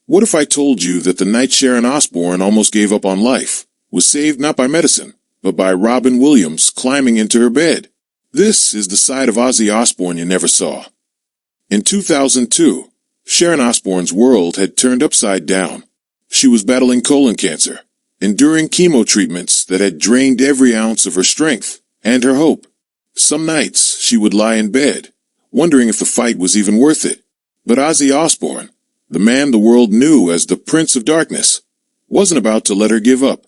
What if I told you that the night Sharon Osbourne almost gave up on life was saved not by medicine, but by Robin Williams climbing into her bed? This is the side of Ozzy Osbourne you never saw. In 2002, Sharon Osbourne's world had turned upside down. She was battling colon cancer, enduring chemo treatments that had drained every ounce of her strength and her hope. Some nights she would lie in bed, wondering if the fight was even worth it. But Ozzy Osbourne, the man the world knew as the Prince of Darkness, wasn't about to let her give up.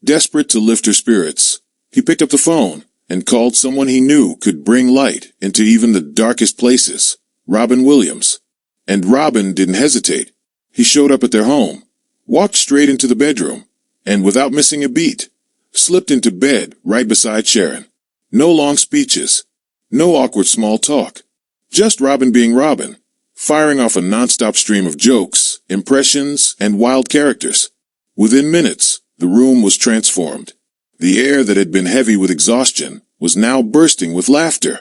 Desperate to lift her spirits, he picked up the phone and called someone he knew could bring light into even the darkest places, Robin Williams. And Robin didn't hesitate. He showed up at their home, walked straight into the bedroom, and without missing a beat, slipped into bed right beside Sharon. No long speeches, no awkward small talk, just Robin being Robin, firing off a nonstop stream of jokes, impressions, and wild characters. Within minutes, the room was transformed. The air that had been heavy with exhaustion was now bursting with laughter.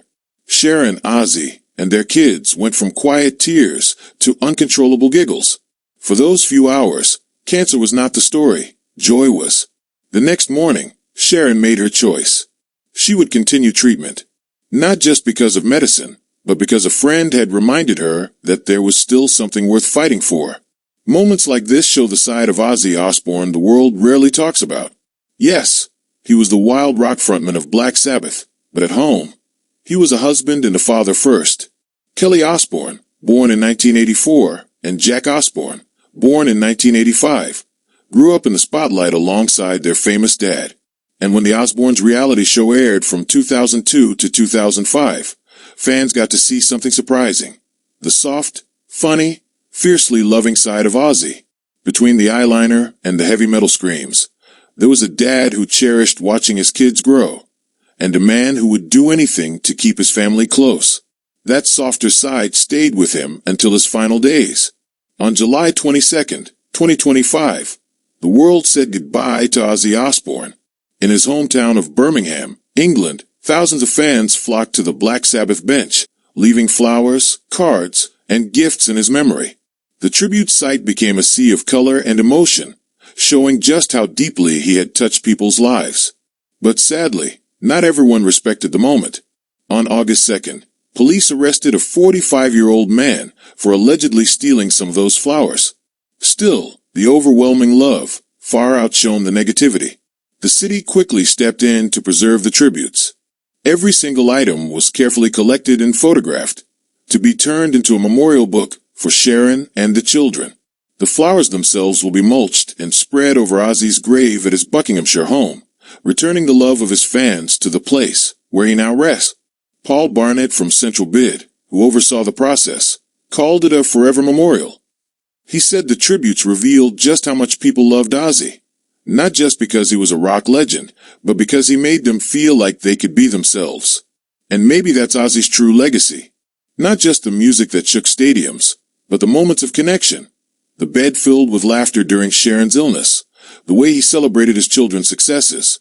Sharon, Ozzy, and their kids went from quiet tears to uncontrollable giggles. For those few hours, cancer was not the story, joy was. The next morning, Sharon made her choice. She would continue treatment, not just because of medicine, but because a friend had reminded her that there was still something worth fighting for. Moments like this show the side of Ozzy Osbourne the world rarely talks about. Yes, he was the wild rock frontman of Black Sabbath, but at home, he was a husband and a father first. Kelly Osbourne, born in 1984, and Jack Osbourne, born in 1985, grew up in the spotlight alongside their famous dad. And when the Osbournes' reality show aired from 2002 to 2005, fans got to see something surprising. The soft, funny, fiercely loving side of Ozzy. Between the eyeliner and the heavy metal screams, there was a dad who cherished watching his kids grow, and a man who would do anything to keep his family close. That softer side stayed with him until his final days. On July 22nd, 2025, the world said goodbye to Ozzy Osbourne. In his hometown of Birmingham, England, thousands of fans flocked to the Black Sabbath bench, leaving flowers, cards, and gifts in his memory. The tribute site became a sea of color and emotion, showing just how deeply he had touched people's lives. But sadly, not everyone respected the moment. On August 2nd, police arrested a 45-year-old man for allegedly stealing some of those flowers. Still, the overwhelming love far outshone the negativity. The city quickly stepped in to preserve the tributes. Every single item was carefully collected and photographed, to be turned into a memorial book for Sharon and the children. The flowers themselves will be mulched and spread over Ozzy's grave at his Buckinghamshire home, returning the love of his fans to the place where he now rests. Paul Barnett from Central Bid, who oversaw the process, called it a forever memorial. He said the tributes revealed just how much people loved Ozzy. Not just because he was a rock legend, but because he made them feel like they could be themselves. And maybe that's Ozzy's true legacy. Not just the music that shook stadiums, but the moments of connection. The bed filled with laughter during Sharon's illness. The way he celebrated his children's successes.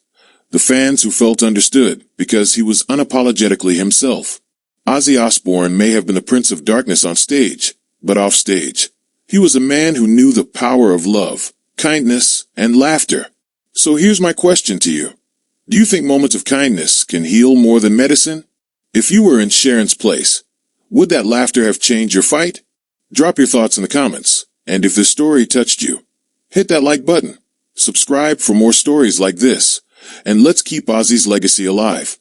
The fans who felt understood because he was unapologetically himself. Ozzy Osbourne may have been the Prince of Darkness on stage, but off stage, he was a man who knew the power of love, kindness, and laughter. So here's my question to you. Do you think moments of kindness can heal more than medicine? If you were in Sharon's place, would that laughter have changed your fight? Drop your thoughts in the comments, and if this story touched you, hit that like button, subscribe for more stories like this, and let's keep Ozzy's legacy alive.